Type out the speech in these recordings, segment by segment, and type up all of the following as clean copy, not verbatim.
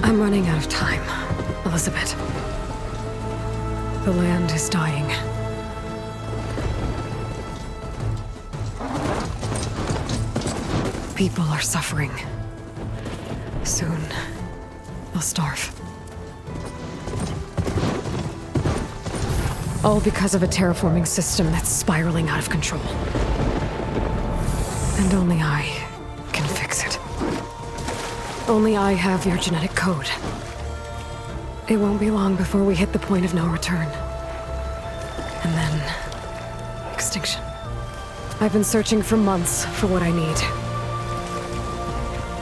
I'm running out of time, Elizabeth. The land is dying. People are suffering. Soon, they'll starve. All because of a terraforming system that's spiraling out of control. And only I can fix it. Only I have your genetic code. It won't be long before we hit the point of no return. And then... extinction. I've been searching for months for what I need.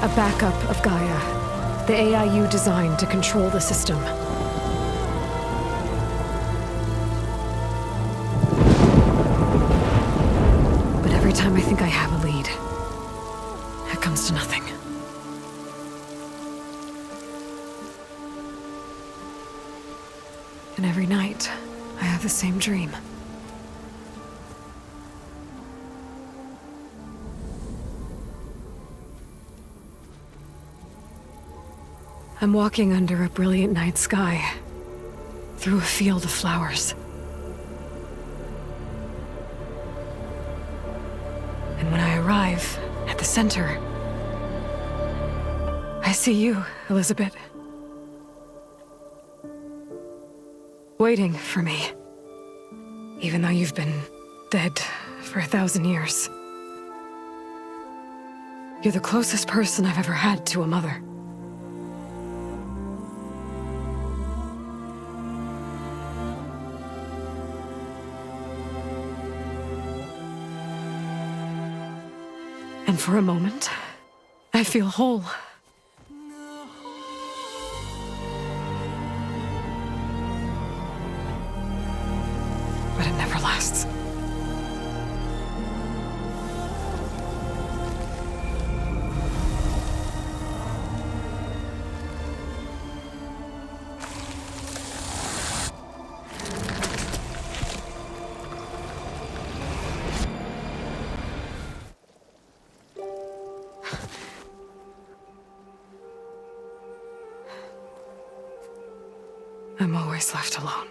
A backup of Gaia, the AI you designed to control the system. But every time I think I have a lead, it comes to nothing. And every night, I have the same dream. I'm walking under a brilliant night sky, through a field of flowers. And when I arrive at the center, I see you, Elizabeth. Waiting for me. Even though you've been dead for 1,000 years. You're the closest person I've ever had to a mother. And for a moment, I feel whole. But it never lasts. I'm always left alone.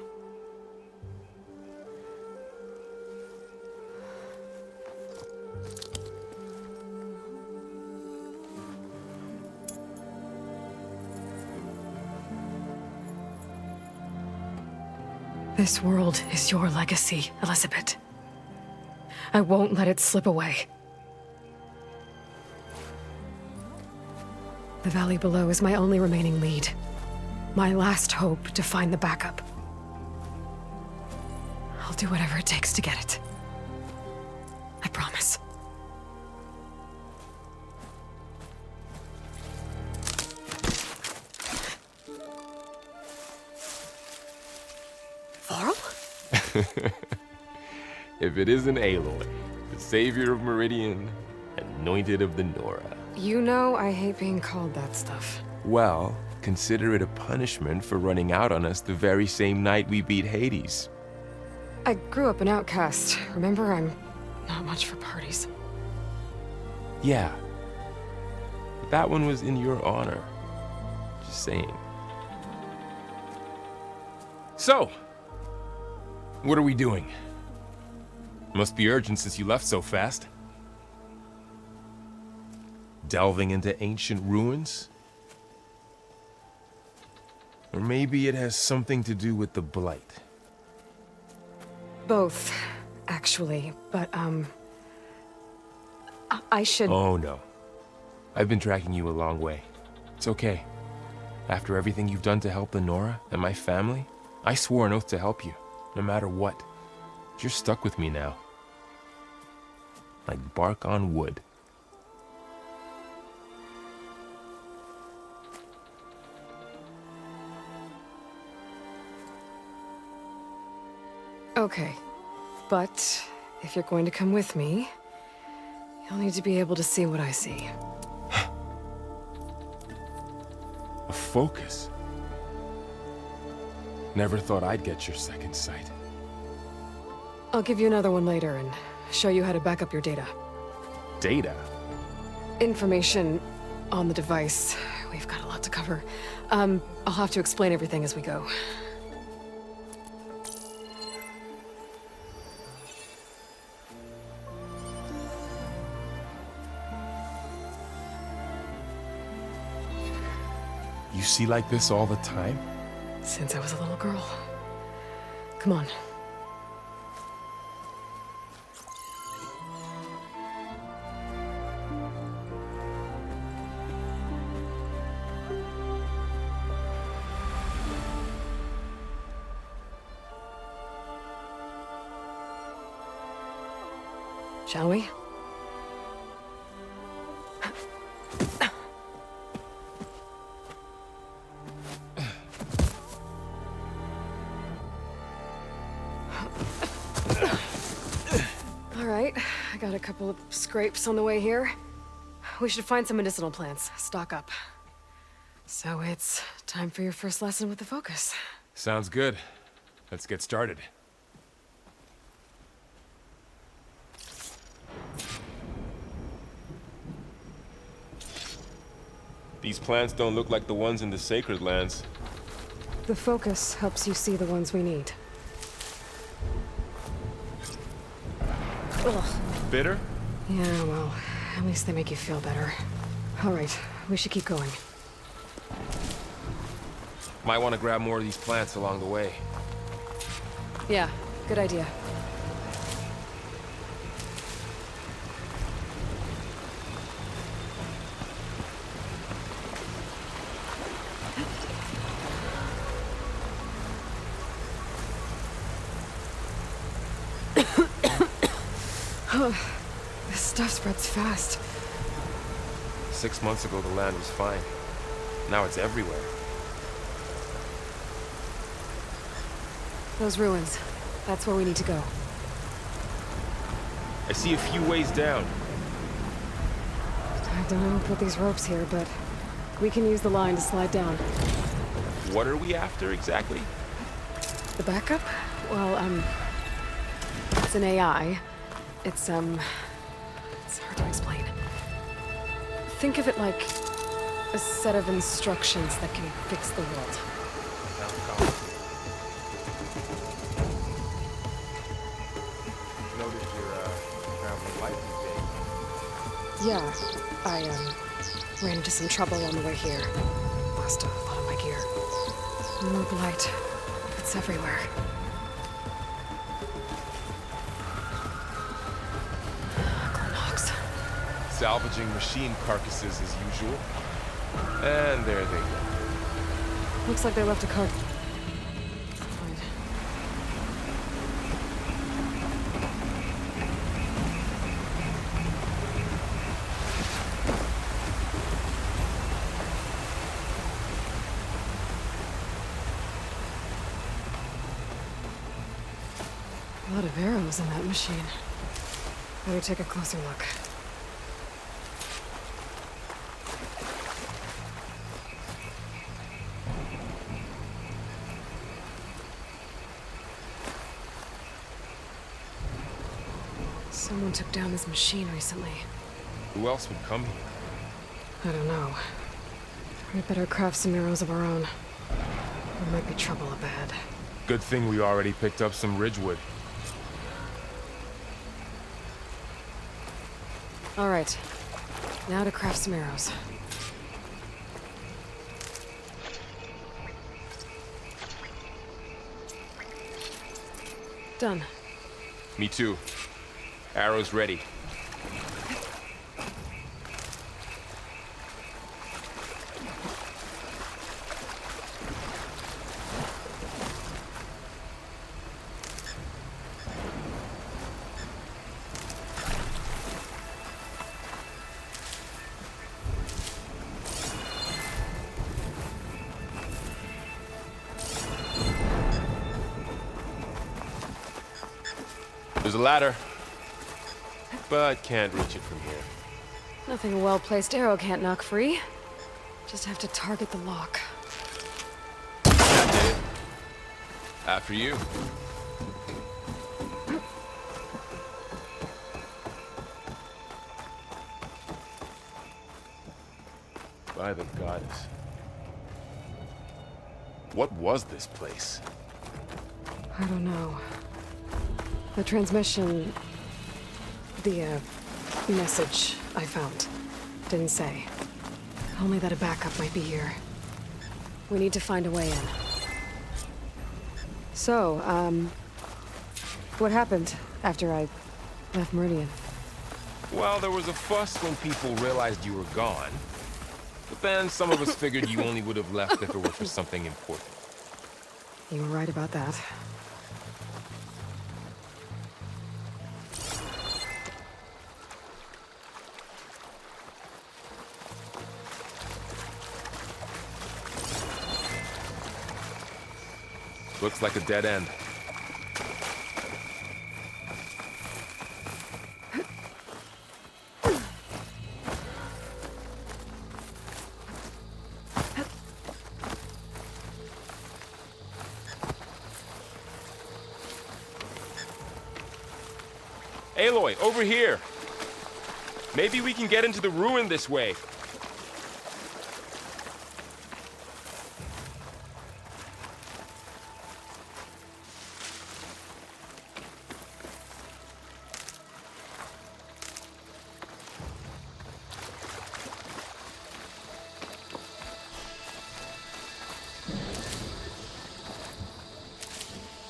This world is your legacy, Elizabeth. I won't let it slip away. The valley below is my only remaining lead. My last hope to find the backup. I'll do whatever it takes to get it. I promise. Varl? If it isn't Aloy, the savior of Meridian, anointed of the Nora. You know I hate being called that stuff. Well, consider it a punishment for running out on us the very same night we beat Hades. I grew up an outcast. Remember, I'm not much for parties. Yeah. But that one was in your honor. Just saying. So, what are we doing? Must be urgent since you left so fast. Delving into ancient ruins? Or maybe it has something to do with the Blight. Both, actually, but, I should... Oh, no. I've been tracking you a long way. It's okay. After everything you've done to help the Nora and my family, I swore an oath to help you, no matter what. You're stuck with me now. Like bark on wood. Okay, but if you're going to come with me, you'll need to be able to see what I see. A focus? Never thought I'd get your second sight. I'll give you another one later and show you how to back up your data. Data? Information on the device we've got a lot to cover. I'll have to explain everything as we go. You see like this all the time? Since I was a little girl. Come on. Shall we? All right, I got a couple of scrapes on the way here. We should find some medicinal plants, stock up. So it's time for your first lesson with the focus. Sounds good. Let's get started. These plants don't look like the ones in the sacred lands. The focus helps you see the ones we need. Ugh. Bitter? Yeah, well, at least they make you feel better. All right, we should keep going. Might want to grab more of these plants along the way. Yeah, good idea. This stuff spreads fast. 6 months ago, the land was fine. Now it's everywhere. Those ruins. That's where we need to go. I see a few ways down. I don't know who put these ropes here, but we can use the line to slide down. What are we after exactly? The backup? Well, it's an AI. It's hard to explain. Think of it like a set of instructions that can fix the world. Noticed you're traveling light today. Yeah, I, ran into some trouble on the way here. Lost a lot of my gear. No blight. It's everywhere. Salvaging machine carcasses as usual. And there they go. Looks like they left a cart. Fine. A lot of arrows in that machine. Better take a closer look. Someone took down this machine recently. Who else would come here? I don't know. We'd better craft some arrows of our own. There might be trouble up ahead. Good thing we already picked up some ridgewood. All right. Now to craft some arrows. Done. Me too. Arrows ready. There's a ladder, but can't reach it from here. Nothing a well-placed arrow can't knock free. Just have to target the lock. That did it. After you. By the goddess. What was this place? I don't know. The transmission... The, message I found didn't say. Only that a backup might be here. We need to find a way in. So, what happened after I left Meridian? Well, there was a fuss when people realized you were gone. But then some of us figured you only would have left if it were for something important. You were right about that. Looks like a dead end. Aloy, over here! Maybe we can get into the ruin this way.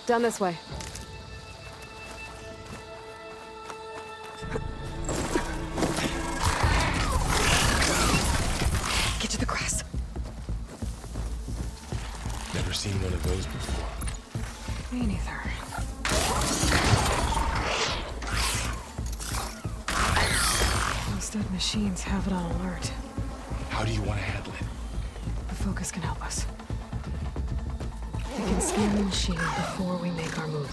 Down this way. Get to the grass. Never seen one of those before. Me neither. Those dead machines have it on alert. How do you want to handle it? The focus can help us. We can scan the machine before we make our move.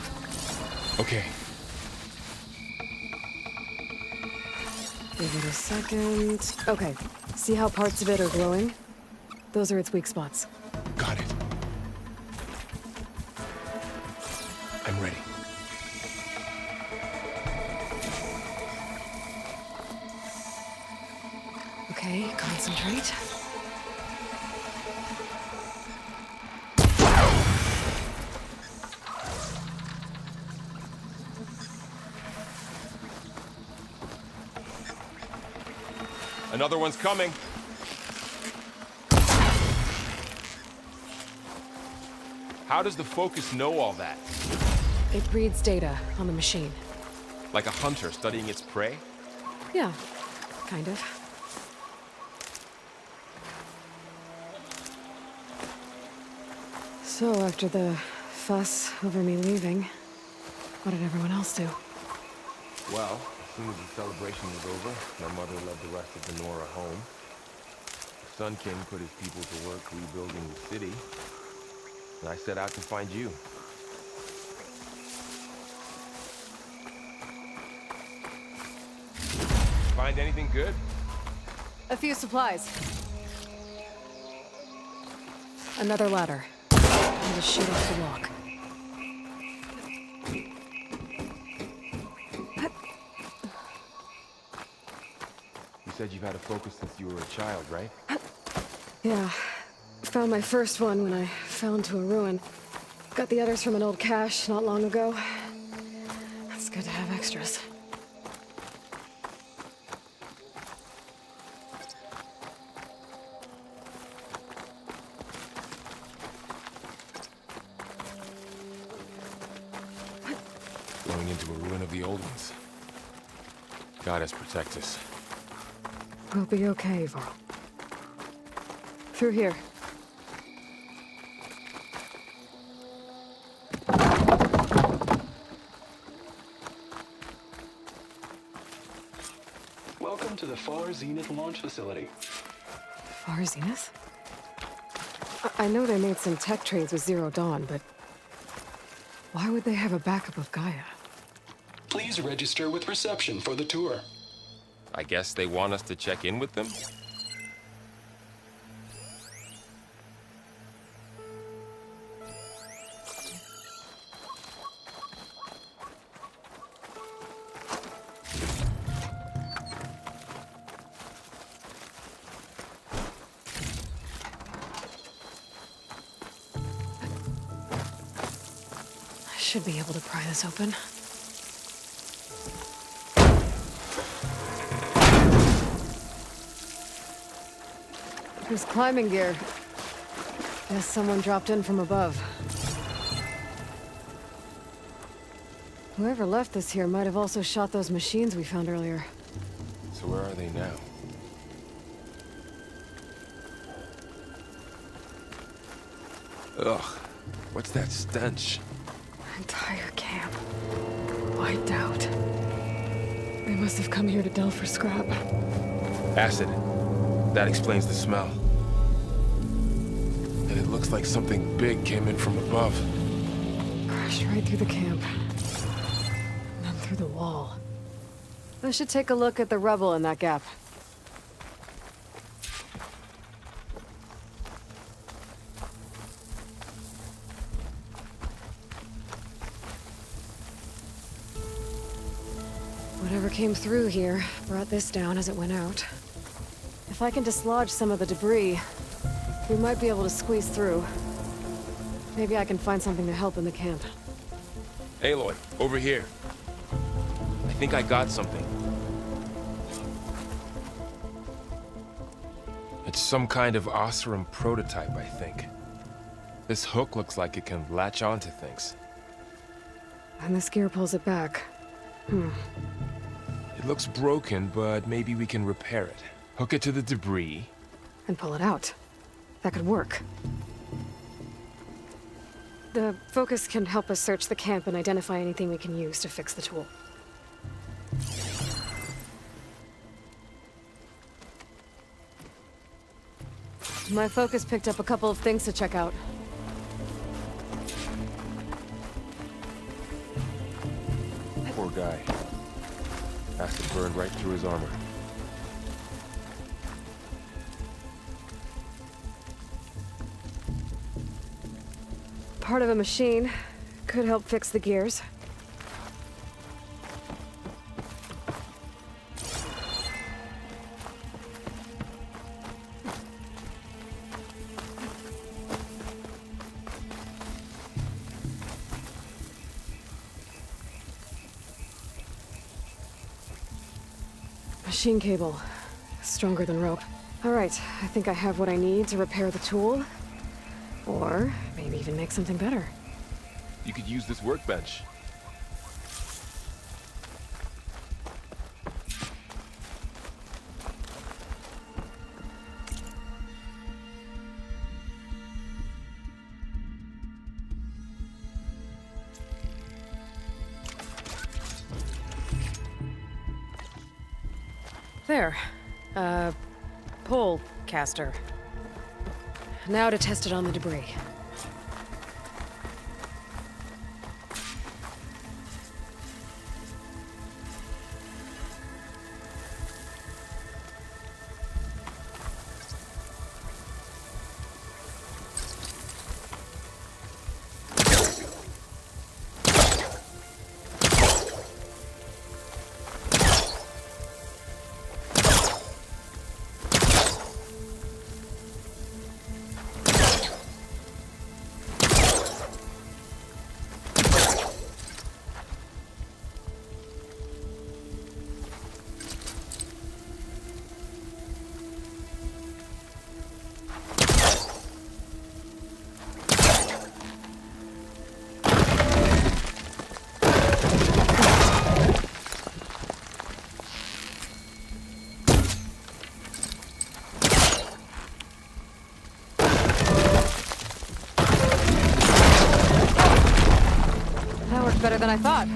Okay. Give it a second. Okay. See how parts of it are glowing? Those are its weak spots. Got it. I'm ready. Okay, concentrate. Another one's coming. How does the focus know all that? It reads data on the machine. Like a hunter studying its prey? Yeah, kind of. So, after the fuss over me leaving, what did everyone else do? Well, as soon as the celebration was over, my mother led the rest of the Nora home. The Sun King put his people to work rebuilding the city, and I set out to find you. Find anything good? A few supplies. Another ladder. And a shoot off the walk. You said you've had a focus since you were a child, right? Yeah. Found my first one when I fell into a ruin. Got the others from an old cache not long ago. It's good to have extras. Going into a ruin of the old ones. Goddess protect us. We'll be okay, Varl. Through here. Welcome to the Far Zenith launch facility. Far Zenith? I know they made some tech trades with Zero Dawn, but why would they have a backup of Gaia? Please register with reception for the tour. I guess they want us to check in with them? should be able to pry this open. There's climbing gear. Guess someone dropped in from above. Whoever left this here might have also shot those machines we found earlier. So where are they now? Ugh, what's that stench? Entire camp. Wiped out. They must have come here to delve for scrap. Acid. That explains the smell. And it looks like something big came in from above. Crashed right through the camp. And then through the wall. I should take a look at the rubble in that gap. Whatever came through here brought this down as it went out. If I can dislodge some of the debris, we might be able to squeeze through. Maybe I can find something to help in the camp. Aloy, over here. I think I got something. It's some kind of Oseram prototype, I think. This hook looks like it can latch onto things. And this gear pulls it back. It looks broken, but maybe we can repair it. Hook it to the debris. And pull it out. That could work. The focus can help us search the camp and identify anything we can use to fix the tool. My focus picked up a couple of things to check out. Poor guy. Acid burned right through his armor. Part of a machine. Could help fix the gears. Machine cable. Stronger than rope. All right, I think I have what I need to repair the tool. Or maybe even make something better. You could use this workbench. There. Pole caster. Now to test it on the debris. Better than I thought.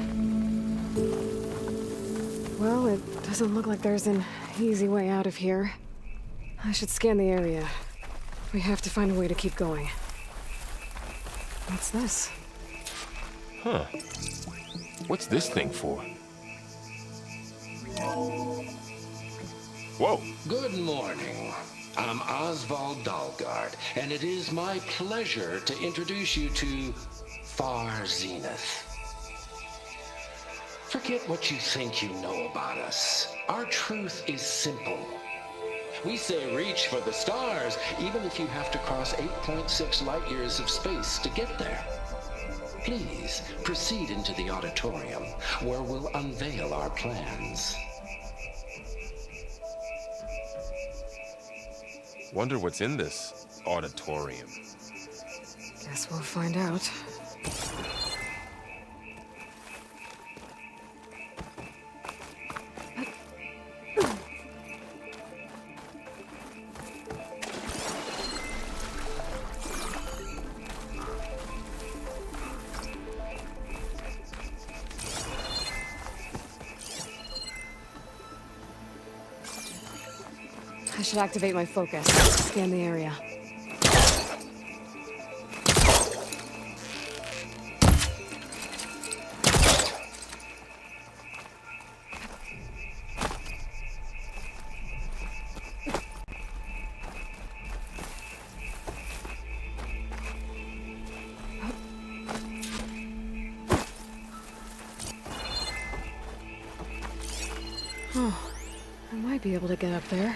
Well, it doesn't look like there's an easy way out of here. I should scan the area. We have to find a way to keep going. What's this? Huh. What's this thing for? Whoa! Good morning. I'm Oswald Dalgard, and it is my pleasure to introduce you to Far Zenith. Forget what you think you know about us. Our truth is simple. We say reach for the stars, even if you have to cross 8.6 light years of space to get there. Please proceed into the auditorium, where we'll unveil our plans. Wonder what's in this auditorium. Guess we'll find out. I should activate my focus. Scan the area. Oh, I might be able to get up there.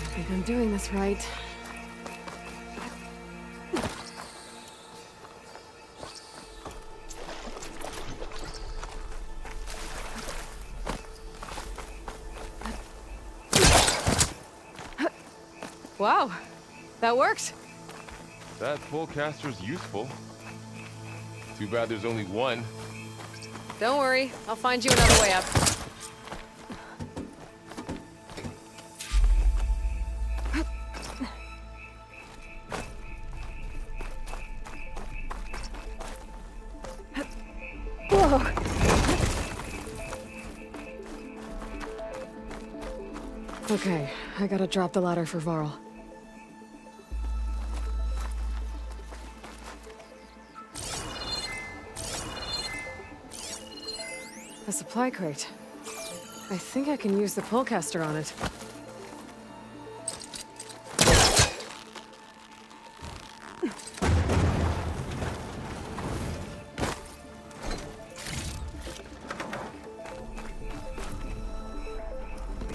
I think I'm doing this right. Wow, that worked. That pullcaster's useful. Too bad there's only one. Don't worry, I'll find you another way up. Whoa. Okay, I gotta drop the ladder for Varl. A supply crate. I think I can use the pullcaster on it.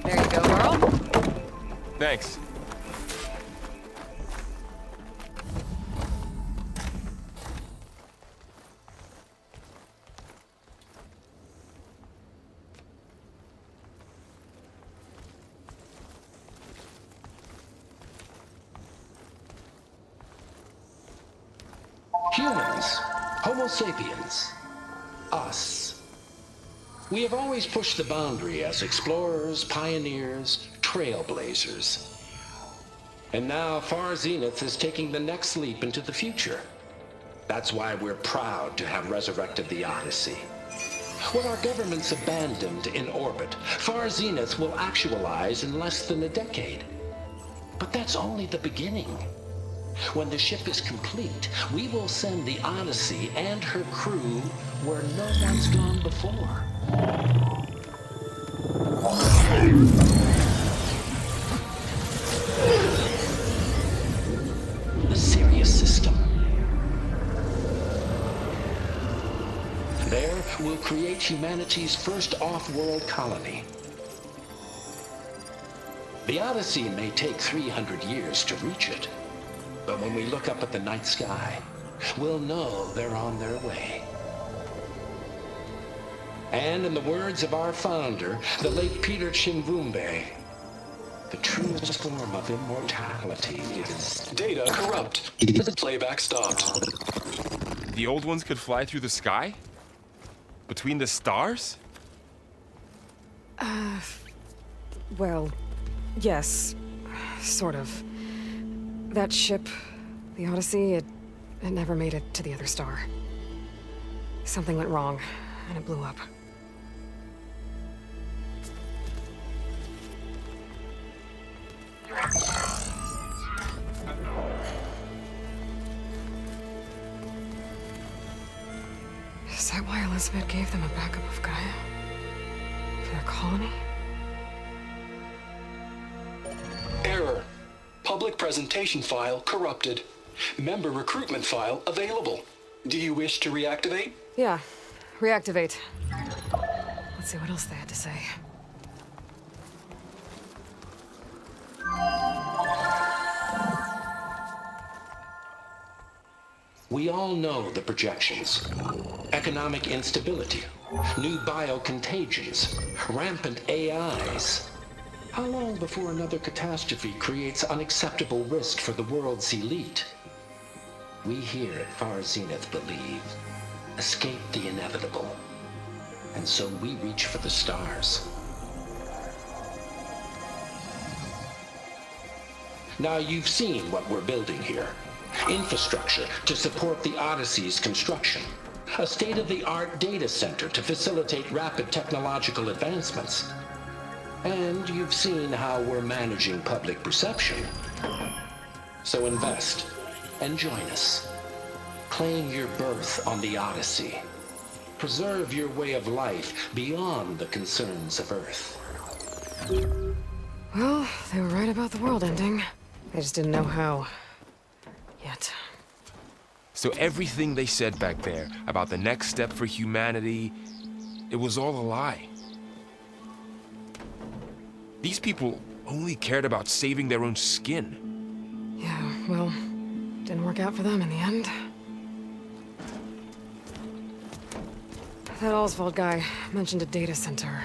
There you go, Varl. Thanks. Humans, Homo sapiens, us. We have always pushed the boundary as explorers, pioneers, trailblazers. And now Far Zenith is taking the next leap into the future. That's why we're proud to have resurrected the Odyssey. What our governments abandoned in orbit, Far Zenith will actualize in less than a decade. But that's only the beginning. When the ship is complete, we will send the Odyssey and her crew where no one's gone before. The Sirius system. There, we'll create humanity's first off-world colony. The Odyssey may take 300 years to reach it. But when we look up at the night sky, we'll know they're on their way. And in the words of our founder, the late Peter Chimvumbe, the truest form of immortality is... Data corrupt. Playback stopped. The old ones could fly through the sky? Between the stars? Well, yes, sort of. That ship, the Odyssey, it never made it to the other star. Something went wrong, and it blew up. Is that why Elizabeth gave them a backup of Gaia? For their colony? Error. Public presentation file corrupted. Member recruitment file available. Do you wish to reactivate? Yeah, reactivate. Let's see what else they had to say. We all know the projections. Economic instability, new biocontagions, rampant AIs. How long before another catastrophe creates unacceptable risk for the world's elite? We here at Far Zenith believe, escape the inevitable. And so we reach for the stars. Now you've seen what we're building here. Infrastructure to support the Odyssey's construction. A state-of-the-art data center to facilitate rapid technological advancements. And you've seen how we're managing public perception. So invest and join us. Claim your berth on the Odyssey. Preserve your way of life beyond the concerns of Earth. Well, they were right about the world ending. They just didn't know how. Yet. So everything they said back there about the next step for humanity, it was all a lie. These people only cared about saving their own skin. Yeah, well, didn't work out for them in the end. That Oswald guy mentioned a data center.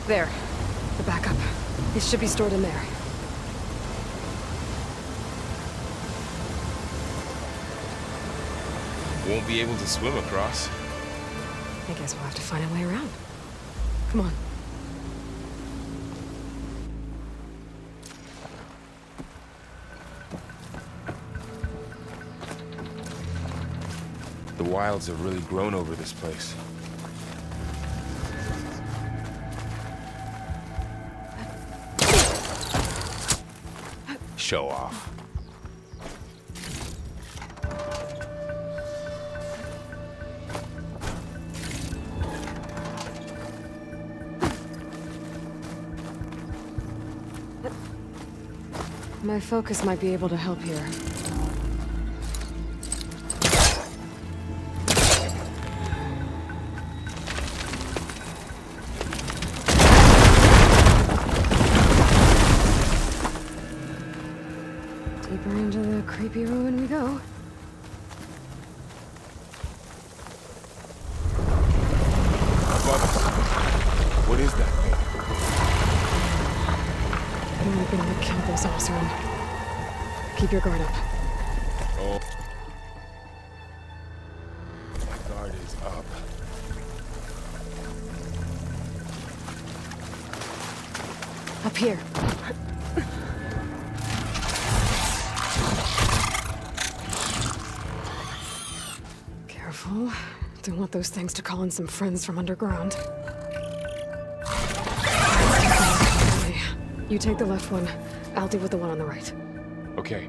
There. The backup. It should be stored in there. Won't be able to swim across. I guess we'll have to find a way around. Come on. The wilds have really grown over this place. Show off. My focus might be able to help here. Deeper into the creepy ruin we go. Above us. What is that thing? I don't think we killed those Osram. Keep your guard up. Oh. My guard is up. Up here. Careful. Don't want those things to call in some friends from underground. You take the left one. I'll deal with the one on the right. Okay.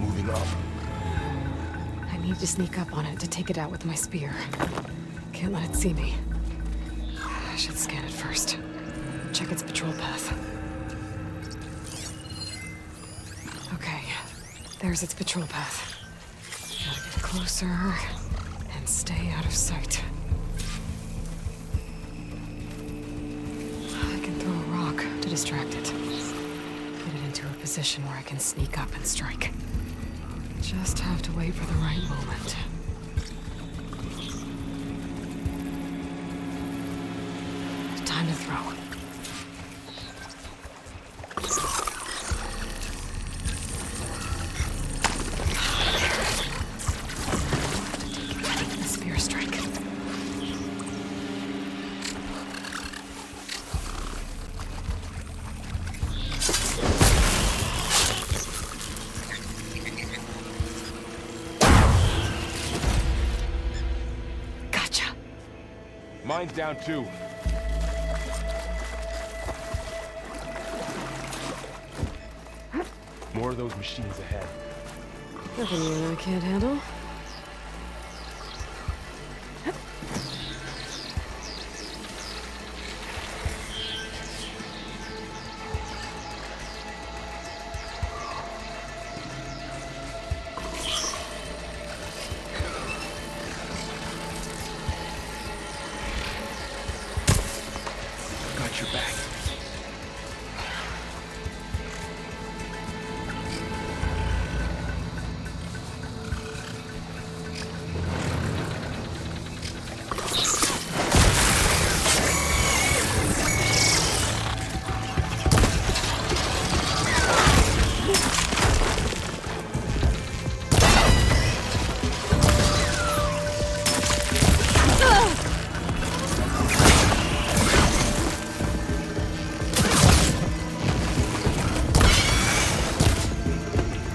Moving up. I need to sneak up on it to take it out with my spear. Can't let it see me. I should scan it first. Check its patrol path. Okay, there's its patrol path. Gotta get closer and stay out of sight. I can throw a rock to distract it. Get it into a position where I can sneak up and strike. Just have to wait for the right moment. Time to throw. Spear strike. Gotcha. Mine's down too. More of those machines ahead. Nothing you and I can't handle. Got your back.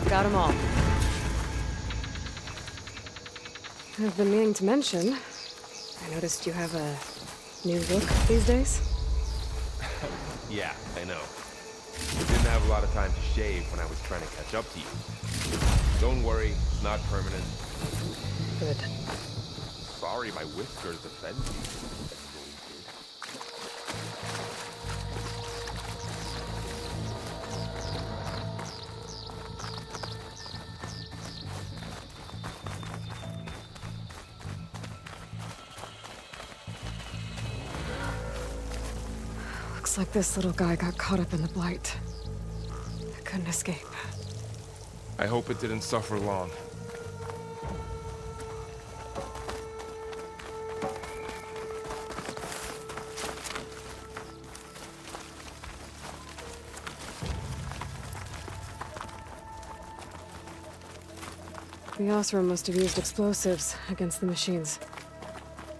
Got them all. I've been meaning to mention, I noticed you have a new look these days. Yeah, I know. Didn't have a lot of time to shave when I was trying to catch up to you. Don't worry, it's not permanent. Good. Sorry my whiskers offend you. Looks like this little guy got caught up in the blight. I couldn't escape. I hope it didn't suffer long. The Osram must have used explosives against the machines.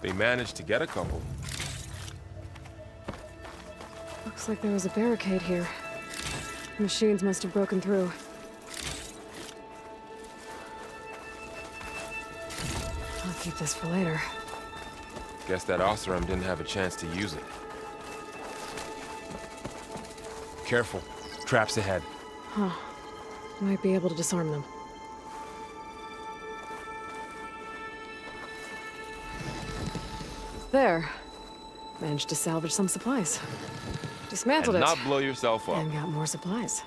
They managed to get a couple. Looks like there was a barricade here. Machines must have broken through. I'll keep this for later. Guess that Osram didn't have a chance to use it. Careful. Traps ahead. Huh. Might be able to disarm them. There. Managed to salvage some supplies. Dismantled And it. not blow yourself up. And got more supplies.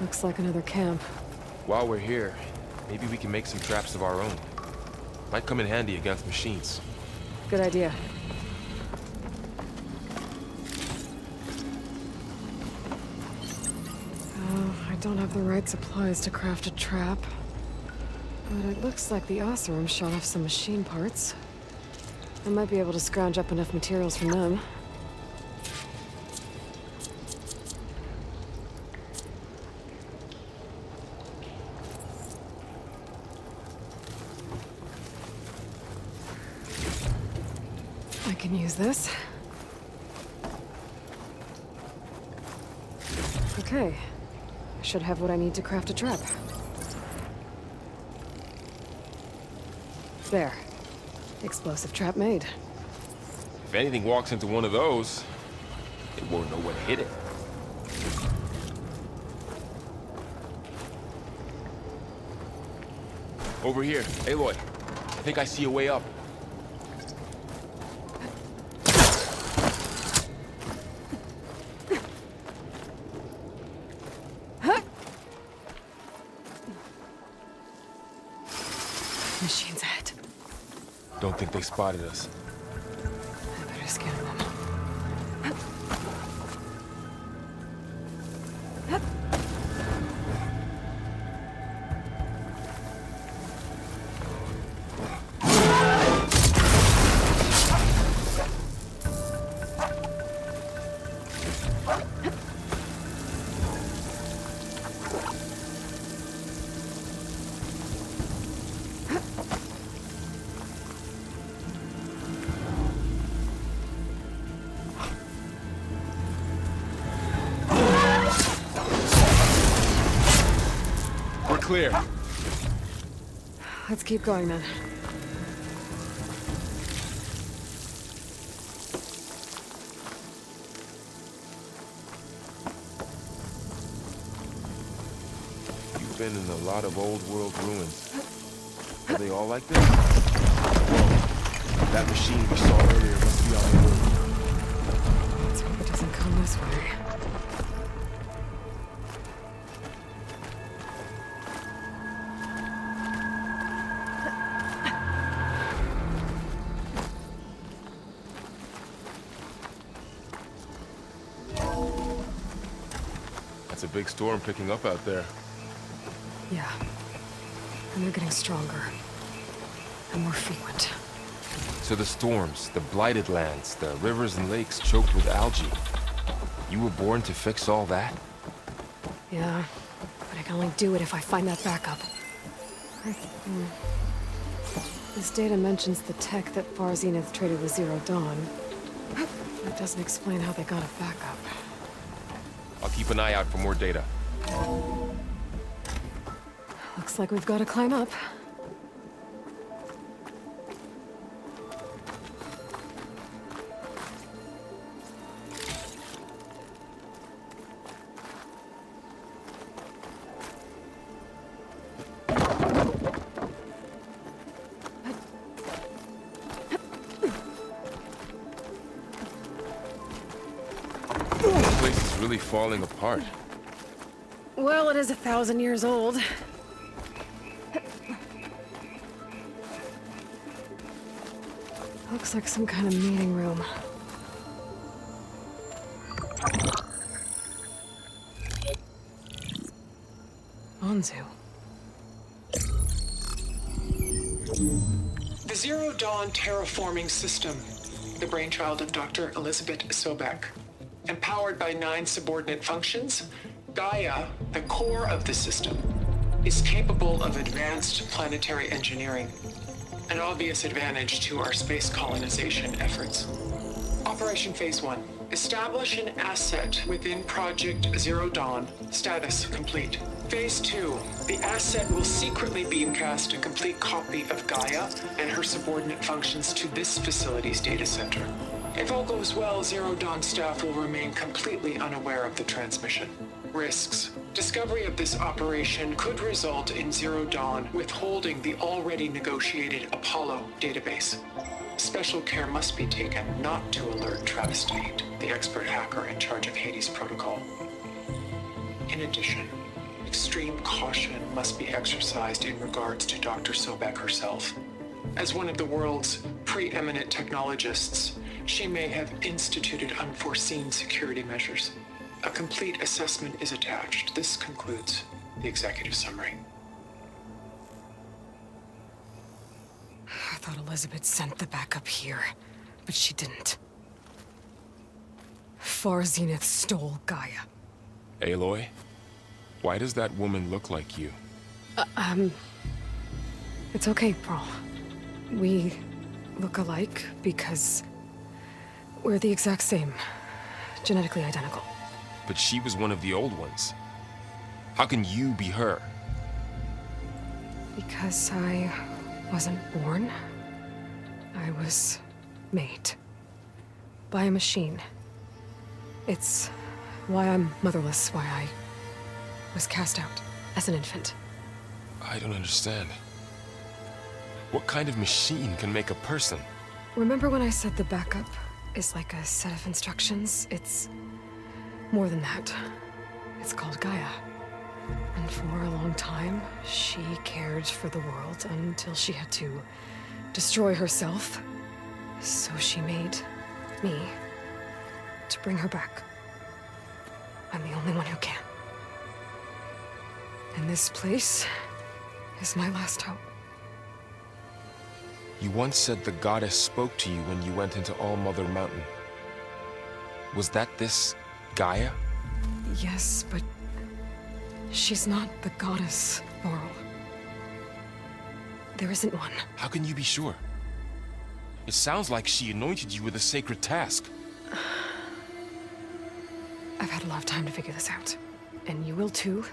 Looks like another camp. While we're here, maybe we can make some traps of our own. Might come in handy against machines. Good idea. Oh, I don't have the right supplies to craft a trap. But it looks like the Osram shot off some machine parts. I might be able to scrounge up enough materials from them. I can use this. Okay. I should have what I need to craft a trap. There. Explosive trap made. If anything walks into one of those, it won't know what hit it. Over here, Aloy. I think I see a way up. Machines ahead. Don't think they spotted us. I better scan them. Clear. Let's keep going then. been in a lot of old world ruins. Are they all like this? Whoa. That machine we saw earlier must be on the road. Let's hope it doesn't come this way. It's a big storm picking up out there. Yeah. And they're getting stronger. And more frequent. So the storms, the blighted lands, the rivers and lakes choked with algae. You were born to fix all that? Yeah. But I can only do it if I find that backup. This data mentions the tech that Far Zenith traded with Zero Dawn. It doesn't explain how they got a backup. I'll keep an eye out for more data. Looks like we've got to climb up. This place is really falling apart. Well, it is 1,000 years old. Looks like some kind of meeting room. Anzu. The Zero Dawn terraforming system, the brainchild of Dr. Elizabeth Sobek. Empowered by 9 subordinate functions, Gaia, the core of the system, is capable of advanced planetary engineering, an obvious advantage to our space colonization efforts. Operation Phase 1. Establish an asset within Project Zero Dawn. Status complete. Phase 2. The asset will secretly beamcast a complete copy of Gaia and her subordinate functions to this facility's data center. If all goes well, Zero Dawn staff will remain completely unaware of the transmission. Risks. Discovery of this operation could result in Zero Dawn withholding the already negotiated Apollo database. Special care must be taken not to alert Travis Tate, the expert hacker in charge of Hades Protocol. In addition, extreme caution must be exercised in regards to Dr. Sobek herself. As one of the world's preeminent technologists, she may have instituted unforeseen security measures. A complete assessment is attached. This concludes the executive summary. I thought Elizabeth sent the backup here, but she didn't. Far Zenith stole Gaia. Aloy? Why does that woman look like you? It's okay, Pearl. We look alike because we're the exact same. Genetically identical. But she was one of the old ones. How can you be her? Because I wasn't born. I was made. By a machine. It's why I'm motherless, why I was cast out as an infant. I don't understand. What kind of machine can make a person? Remember when I said the backup is like a set of instructions? It's more than that. It's called Gaia. And for a long time, she cared for the world until she had to destroy herself. So she made me to bring her back. I'm the only one who can. And this place is my last hope. You once said the goddess spoke to you when you went into All-Mother Mountain. Was that this Gaia? Yes, but she's not the goddess, Laurel. There isn't one. How can you be sure? It sounds like she anointed you with a sacred task. I've had a lot of time to figure this out. And you will too,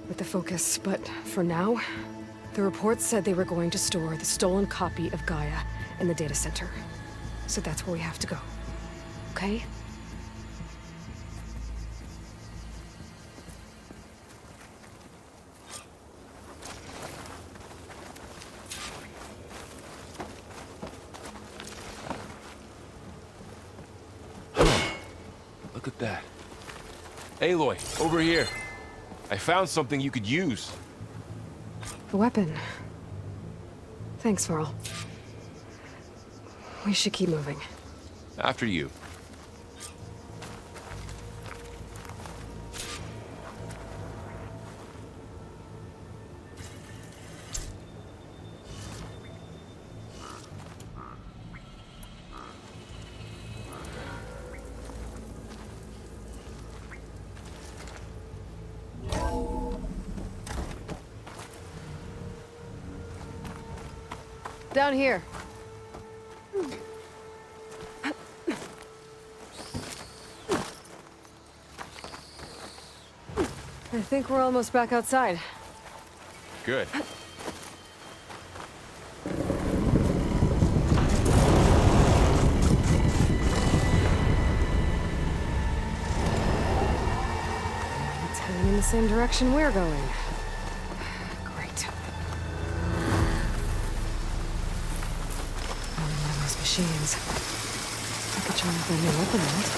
with the focus. But for now, the reports said they were going to store the stolen copy of Gaia in the data center. So that's where we have to go. Okay? Look at that. Aloy, over here. I found something you could use. A weapon. Thanks, Varl. We should keep moving. After you. Down here. I think we're almost back outside. Good. It's heading in the same direction we're going. Great. Only one of those machines. I could try with a new weapon on it.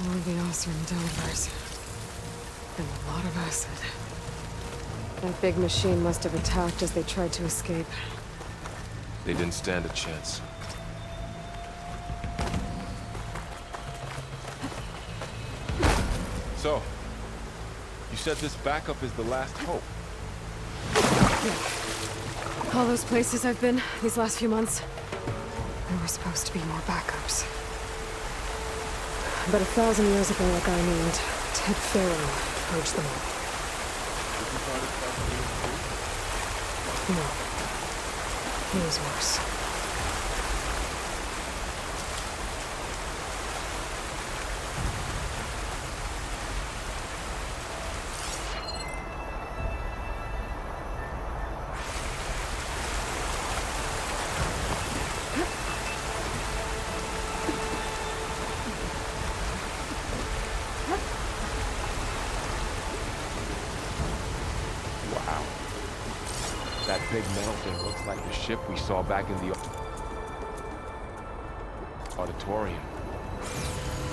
More of the Osram delivers. And a lot of acid. That big machine must have attacked as they tried to escape. They didn't stand a chance. So, you said this backup is the last hope. All those places I've been these last few months, there were supposed to be more backups. But 1,000 years ago, a guy named Ted Farrow purged them all. No. He was worse. Wow. That big metal thing looks like the ship we saw back in the auditorium.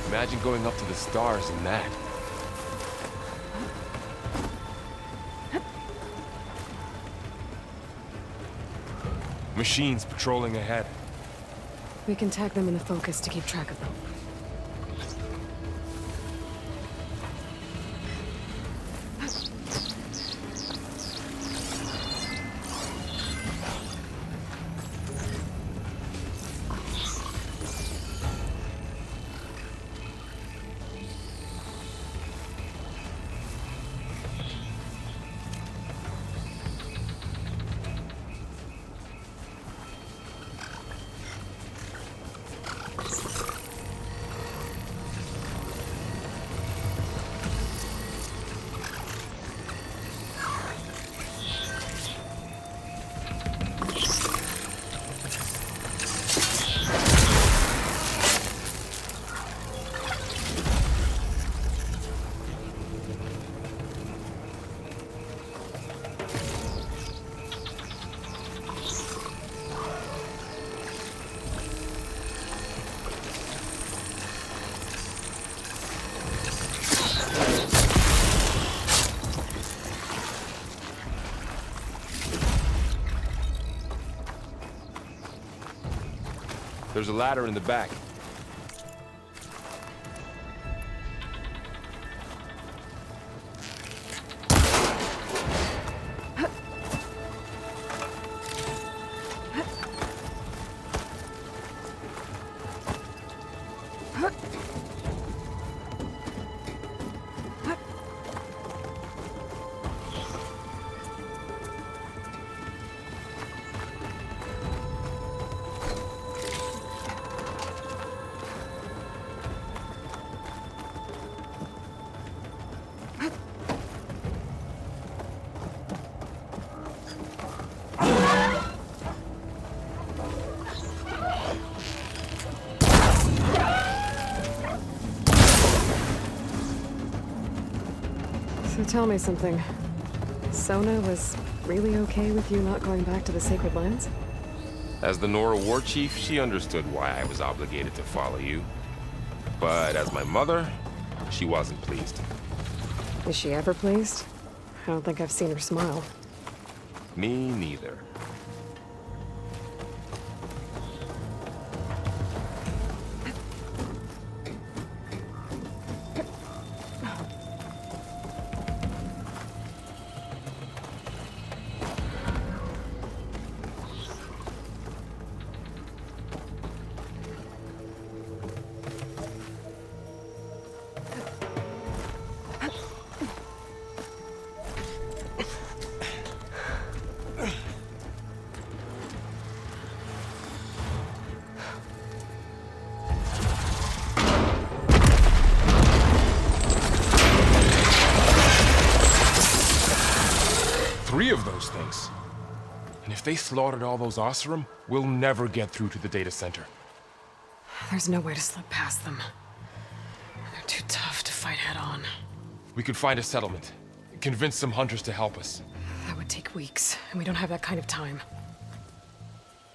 Imagine going up to the stars in that. Machines patrolling ahead. We can tag them in the focus to keep track of them. There's a ladder in the back. So tell me something. Sona was really okay with you not going back to the Sacred Lands? As the Nora war chief, she understood why I was obligated to follow you. But as my mother, she wasn't pleased. Is she ever pleased? I don't think I've seen her smile. Me neither. Three of those things. And if they slaughtered all those Oseram, we'll never get through to the data center. There's no way to slip past them. They're too tough to fight head-on. We could find a settlement. Convince some hunters to help us. That would take weeks, and we don't have that kind of time.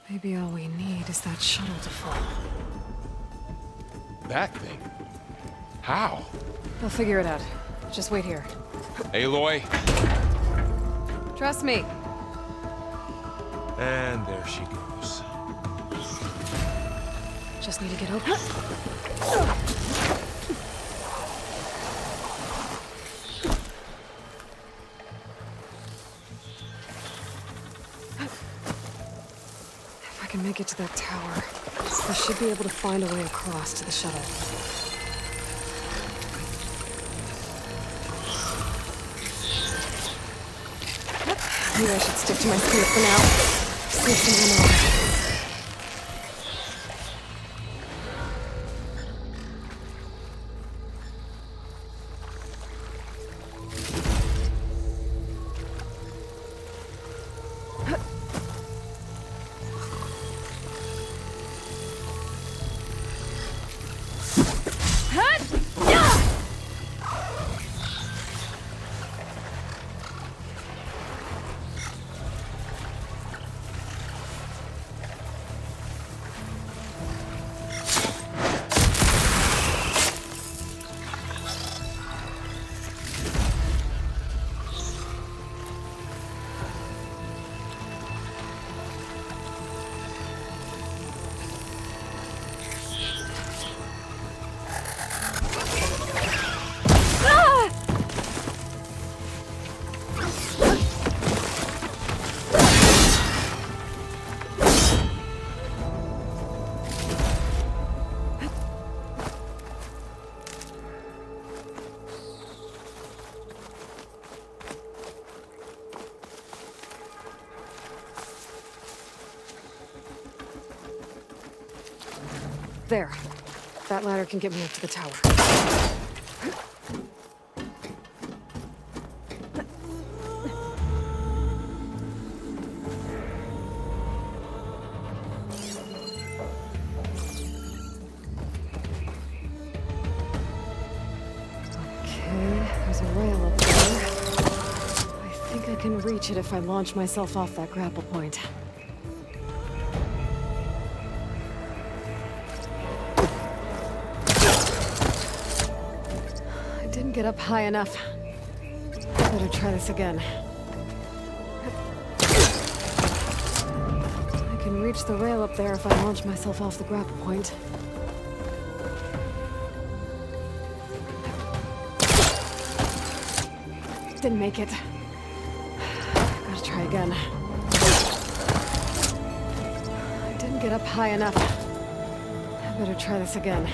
Maybe all we need is that shuttle to fall. That thing? How? I'll figure it out. Just wait here. Aloy. Trust me. And there she goes. Just need to get open. If I can make it to that tower, I should be able to find a way across to the shuttle. Maybe I should stick to my script for now. See if someone else. There. That ladder can get me up to the tower. Okay, there's a rail up there. I think I can reach it if I launch myself off that grapple point. Get up high enough. Better try this again. I can reach the rail up there if I launch myself off the grapple point. Didn't make it. Gotta try again. I didn't get up high enough. I better try this again.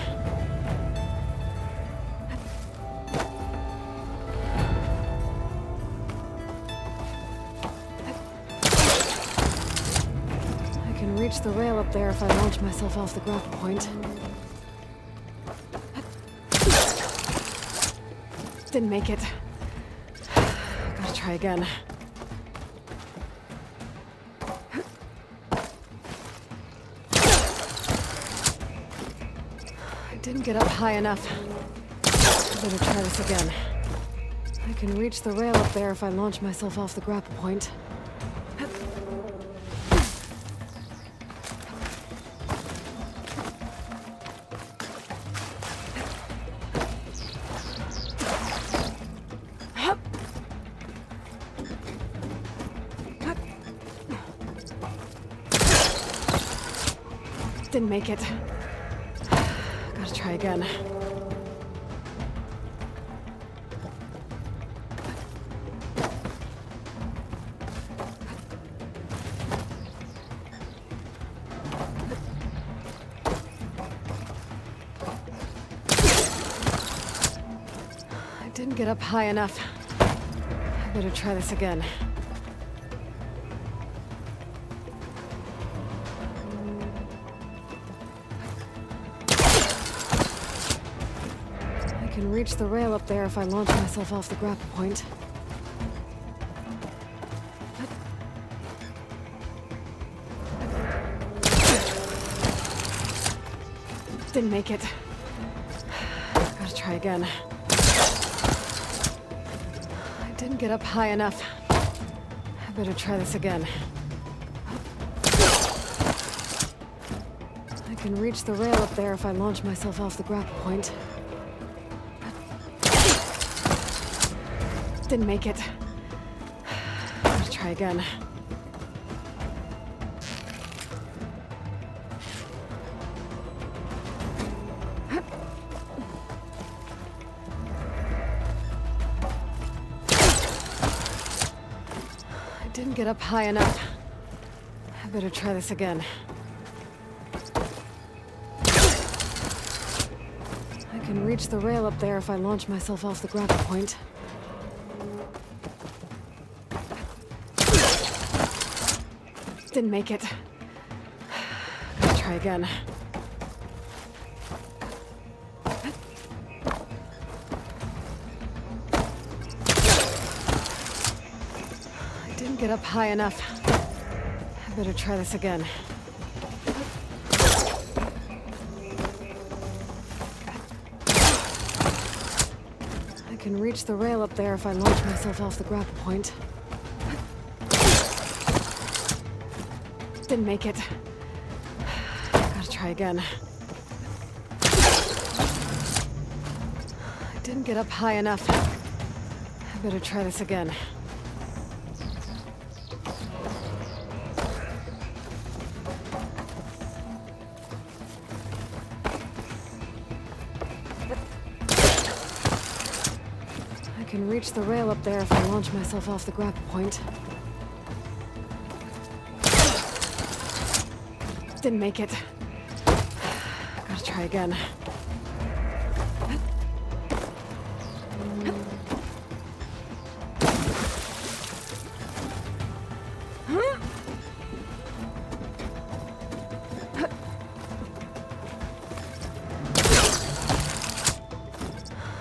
Reach the rail up there if I launch myself off the grapple point. Didn't make it. Gotta try again. I didn't get up high enough. Better try this again. I I can reach the rail up there if I launch myself off the grapple point. Didn't make it. Gotta try again. I didn't get up high enough. I better try this again. I can reach the rail up there if I launch myself off the grapple point. Didn't make it. Gotta try again. I didn't get up high enough. I better try this again. I can reach the rail up there if I launch myself off the grapple point. Didn't make it. Gotta try again. I didn't get up high enough. I better try this again. I can reach the rail up there if I launch myself off the grapple point. Didn't make it. Gotta try again. I didn't get up high enough. I better try this again. I can reach the rail up there if I launch myself off the grapple point. Didn't make it. Gotta try again. I didn't get up high enough. I better try this again. I can reach the rail up there if I launch myself off the grapple point. Didn't make it. Gotta try again.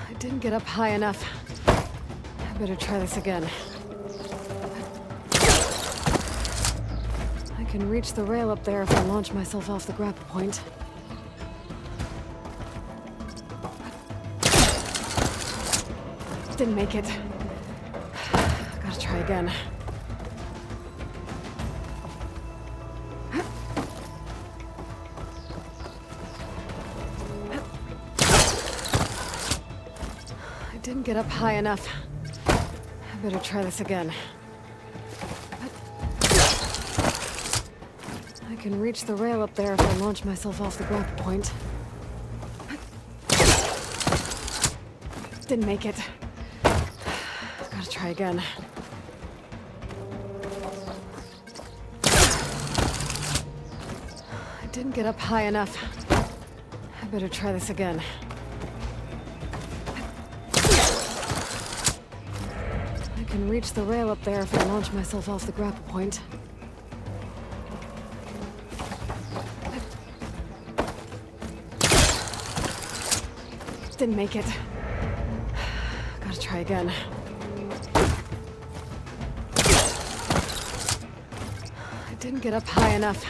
I didn't get up high enough. I better try this again. I can reach the rail up there if I launch myself off the grapple point. Didn't make it. Gotta try again. I didn't get up high enough. I better try this again. I can reach the rail up there if I launch myself off the grapple point. Didn't make it. Gotta try again. I didn't get up high enough. I better try this again. I can reach the rail up there if I launch myself off the grapple point. Didn't make it. Gotta try again. I didn't get up high enough.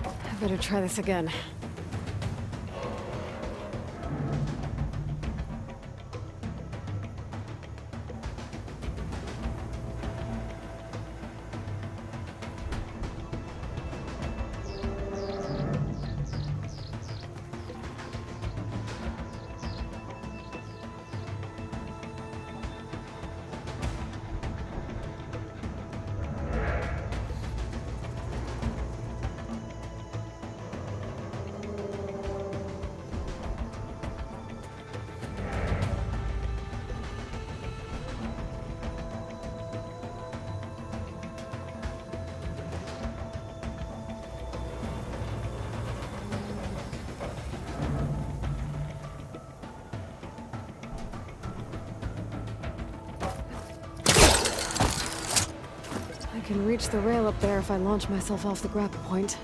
I better try this again. can reach the rail up there if I launch myself off the grapple point.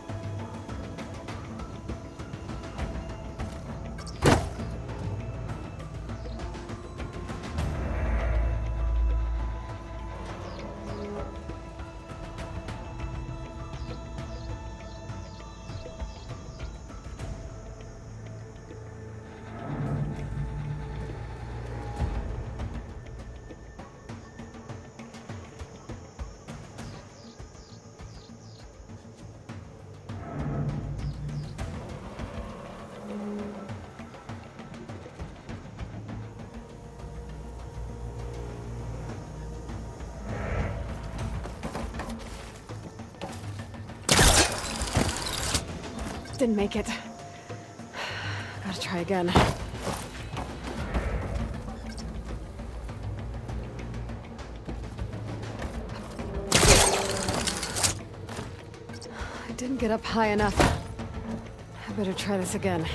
Didn't make it. Gotta try again. I didn't get up high enough. I better try this again.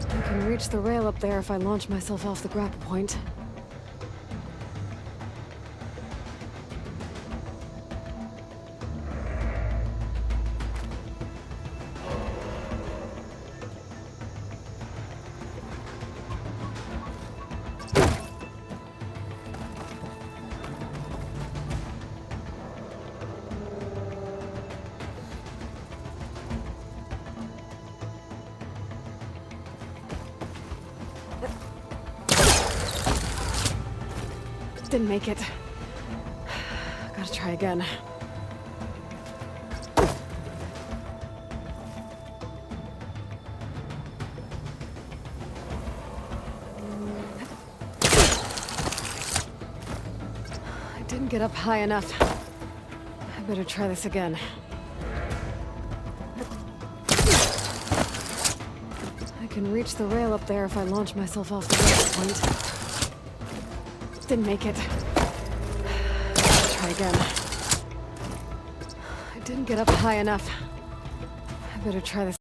I can reach the rail up there if I launch myself off the grapple point. Didn't make it. Gotta try again. I didn't get up high enough. I better try this again. I can reach the rail up there if I launch myself off the grapple point. Didn't make it. Try again. I didn't get up high enough. I better try this.